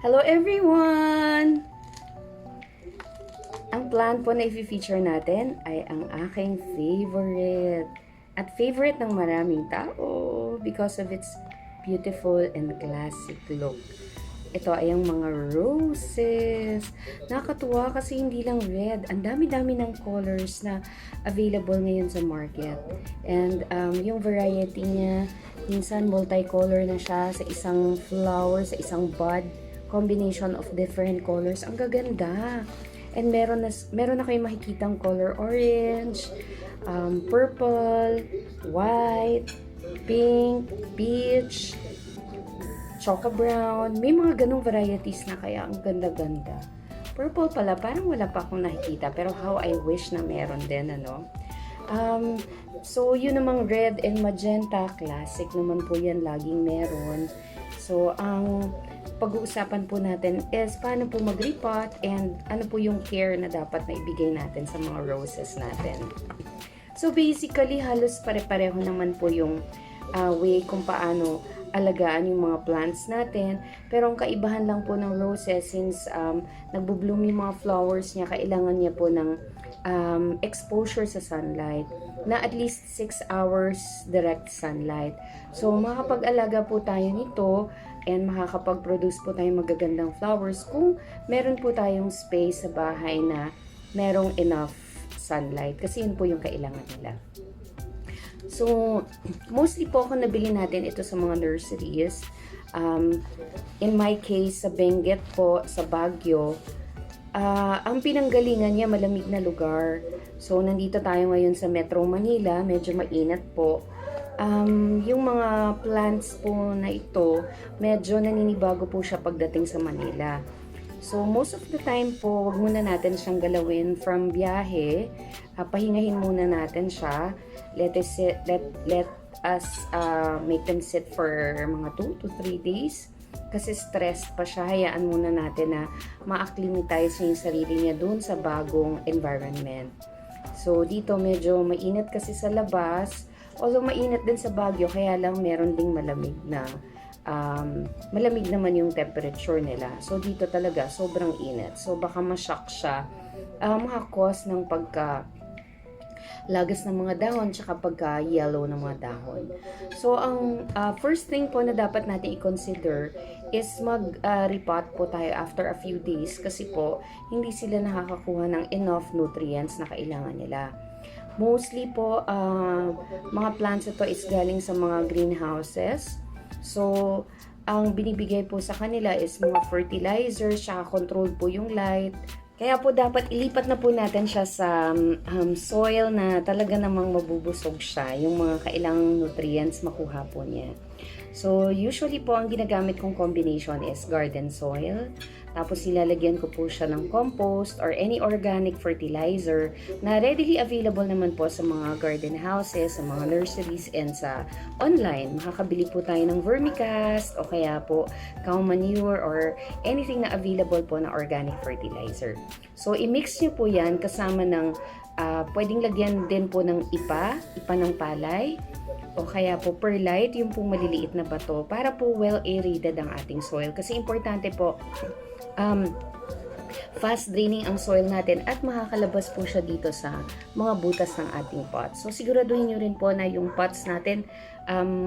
Hello everyone! Ang plant po na i-feature natin ay ang aking favorite. At favorite ng maraming tao because of its beautiful and classic look. Ito ay ang mga roses. Nakakatuwa kasi hindi lang red. Ang dami-dami ng colors na available ngayon sa market. And yung variety niya, minsan multicolor na siya sa isang flower, sa isang bud. Combination of different colors. Ang gaganda. And meron na kayong makikitang color orange, purple, white, pink, peach, choca brown. May mga ganong varieties na kaya ang ganda-ganda. Purple pala, parang wala pa akong nakikita. Pero how I wish na meron din, ano? So, yun namang red and magenta. Classic naman po yan. Laging meron. So, ang pag-uusapan po natin is paano po mag-repot and ano po yung care na dapat na ibigay natin sa mga roses natin. So basically, halos pare-pareho naman po yung way kung paano alagaan yung mga plants natin. Pero ang kaibahan lang po ng roses, since nagbubloom yung mga flowers niya, kailangan niya po ng exposure sa sunlight na at least 6 hours direct sunlight. So makakapag-alaga po tayo nito and makakapag-produce po tayong magagandang flowers kung meron po tayong space sa bahay na merong enough sunlight, kasi yun po yung kailangan nila. So, mostly po ako nabili natin ito sa mga nurseries. In my case, sa Benguet po, sa Baguio, ang pinanggalingan niya malamig na lugar. So, nandito tayo ngayon sa Metro Manila, medyo mainit po. Yung mga plants po na ito, medyo naninibago po siya pagdating sa Manila. So, most of the time po, wag muna natin siyang galawin from biyahe. Pahingahin muna natin siya. Let us make them sit for mga 2 to 3 days. Kasi stressed pa siya. Hayaan muna natin na ma-acclimatize niya yung sarili niya dun sa bagong environment. So, dito medyo mainit kasi sa labas. Although mainit din sa Baguio, kaya lang meron ding malamig na malamig naman yung temperature nila. So dito talaga sobrang init. So baka ma-shock siya. Makakos ng lagas ng mga dahon tsaka pagka-yellow ng mga dahon. So ang first thing po na dapat natin i-consider is mag-repot po tayo after a few days, kasi po hindi sila nakakakuha ng enough nutrients na kailangan nila. Mostly po, mga plants ito is galing sa mga greenhouses. So, ang binibigay po sa kanila is mga fertilizers, saka controlled po yung light. Kaya po dapat ilipat na po natin siya sa soil na talaga namang mabubusog siya. Yung mga kailangang nutrients makuha po niya. So, usually po ang ginagamit kong combination is garden soil. Tapos ilalagyan ko po siya ng compost or any organic fertilizer na readily available naman po sa mga garden houses, sa mga nurseries, and sa online. Makakabili po tayo ng vermicast o kaya po cow manure or anything na available po na organic fertilizer. So, i-mix niyo po yan kasama ng pwedeng lagyan din po ng ipa ng palay, o kaya po perlite, yung pong maliliit na bato, para po well aerated ang ating soil. Kasi importante po, fast draining ang soil natin at makakalabas po siya dito sa mga butas ng ating pots. So siguraduhin nyo rin po na yung pots natin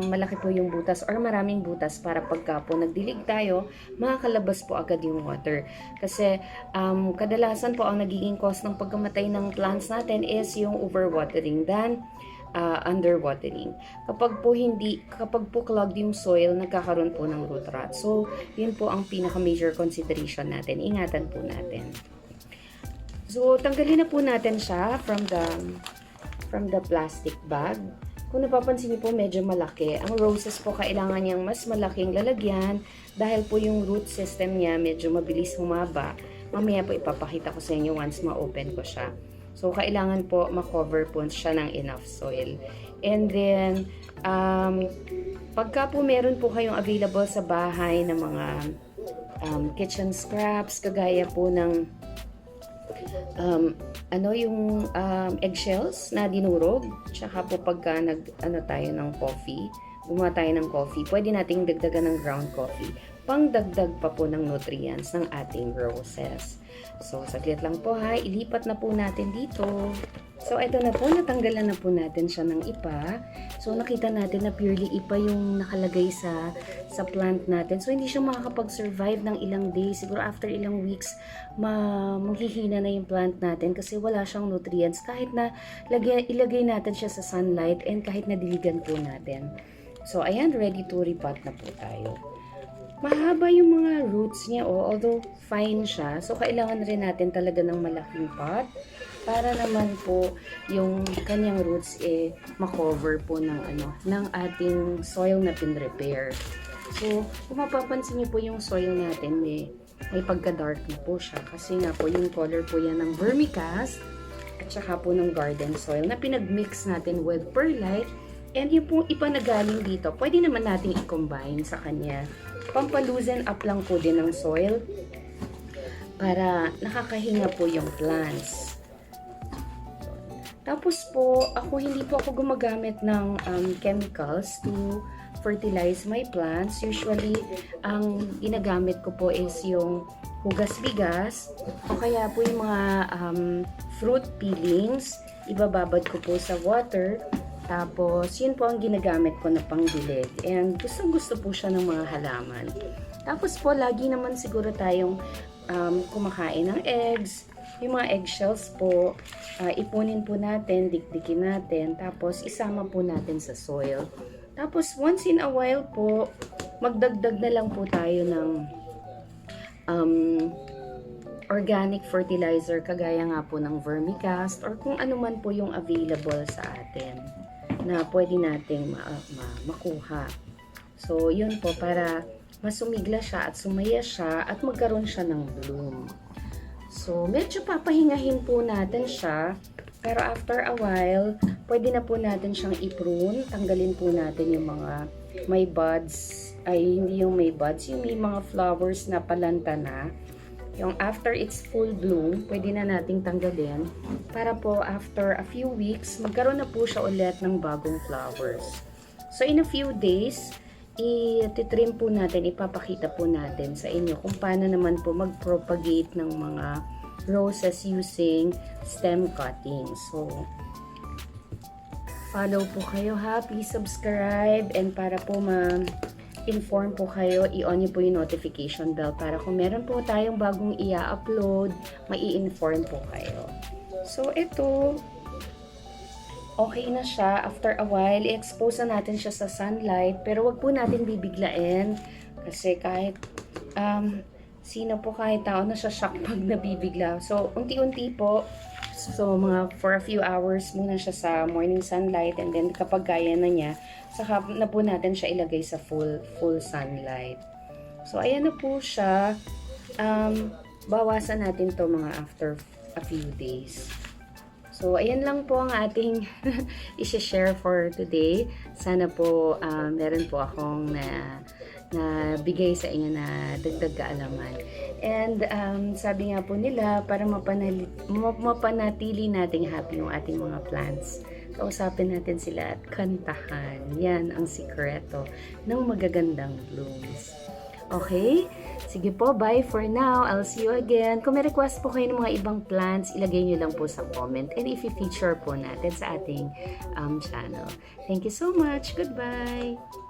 malaki po yung butas or maraming butas, para pagka po nagdilig tayo, makakalabas po agad yung water. Kasi kadalasan po ang nagiging cause ng pagkamatay ng plants natin is yung overwatering than underwatering. Kapag po clogged yung soil, nagkakaroon po ng root rot. So, yun po ang pinaka-major consideration natin. Ingatan po natin. So, tanggalin na po natin siya from the plastic bag. Kung napapansin niyo po, medyo malaki. Ang roses po, kailangan niyang mas malaking lalagyan dahil po yung root system niya medyo mabilis humaba. Mamaya po ipapakita ko sa inyo once ma-open ko siya. So, kailangan po makover po siya ng enough soil. And then, pagka po meron po kayong available sa bahay na mga kitchen scraps, kagaya po ng yung eggshells na dinurog, tsaka po pagka gumawa tayo ng coffee, pwede nating dagdagan ng ground coffee. pangdagdag pa po ng nutrients ng ating roses. So, saglit lang po ha, ilipat na po natin dito. So, ito na po, natanggalan na po natin siya ng ipa. So, nakita natin na purely ipa yung nakalagay sa plant natin. So, hindi siya makakapag-survive ng ilang days. Siguro after ilang weeks, maghihina na yung plant natin kasi wala siyang nutrients. Kahit na ilagay natin siya sa sunlight and kahit na diligan po natin. So, ayan, ready to repot na po tayo. Mahaba yung mga roots niya, although fine siya. So, kailangan rin natin talaga ng malaking pot para naman po yung kanyang roots makover po ng ating soil na pin-repair. So, kung mapapansin niyo po yung soil natin, may pagka-dark na po siya. Kasi nga po, yung color po yan ng vermicast at saka po ng garden soil na pinag-mix natin with perlite. And yung pong ipa na galing dito, pwede naman natin i-combine sa kanya. Pampaloosen up lang po din ng soil para nakakahinga po yung plants. Tapos po, hindi po ako gumagamit ng chemicals to fertilize my plants. Usually, ang ginagamit ko po is yung hugas bigas o kaya po yung mga fruit peelings. Ibababad ko po sa water. Tapos, yun po ang ginagamit ko na pangdilig. And gustong-gusto po siya ng mga halaman. Tapos po, lagi naman siguro tayong kumakain ng eggs. Yung mga eggshells po, ipunin po natin, dikdikin natin. Tapos, isama po natin sa soil. Tapos, once in a while po, magdagdag na lang po tayo ng organic fertilizer, kagaya nga po ng vermicast or kung ano man po yung available sa atin na pwede nating makuha. So, yun po, para masumigla siya at sumaya siya at magkaroon siya ng bloom. So, medyo papahingahin po natin siya, pero after a while, pwede na po natin siyang i-prune. Tanggalin po natin yung mga may buds, hindi yung may buds, yung may mga flowers na palanta na. Yung after its full bloom, pwede na nating tanggalin para po after a few weeks, magkaroon na po siya ulit ng bagong flowers. So, in a few days, ititrim po natin, ipapakita po natin sa inyo kung paano naman po mag-propagate ng mga roses using stem cutting. So, follow po kayo ha. Please subscribe and para po inform po kayo, i-on niyo po yung notification bell para kung meron po tayong bagong i-upload, mai-inform po kayo. So, ito, okay na siya. After a while, i-expose na natin siya sa sunlight, pero wag po natin bibiglain kasi kahit sino po, kahit tao na siya shock pag nabibigla. So, unti-unti po. So, for a few hours muna siya sa morning sunlight and then kapag kaya na niya, saka na po natin siya ilagay sa full sunlight. So, ayan na po siya. Bawasan natin to mga after a few days. So, ayan lang po ang ating i-share for today. Sana po meron po akong na bigay sa inyo na dagdag kaalaman. And sabi nga po nila, para mapanatili nating happy yung ating mga plants, kausapin natin sila at kantahan. Yan ang sikreto ng magagandang blooms. Okay? Sige po, bye for now. I'll see you again. Kung may request po kayo ng mga ibang plants, ilagay nyo lang po sa comment and i-feature po natin sa ating channel. Thank you so much. Goodbye!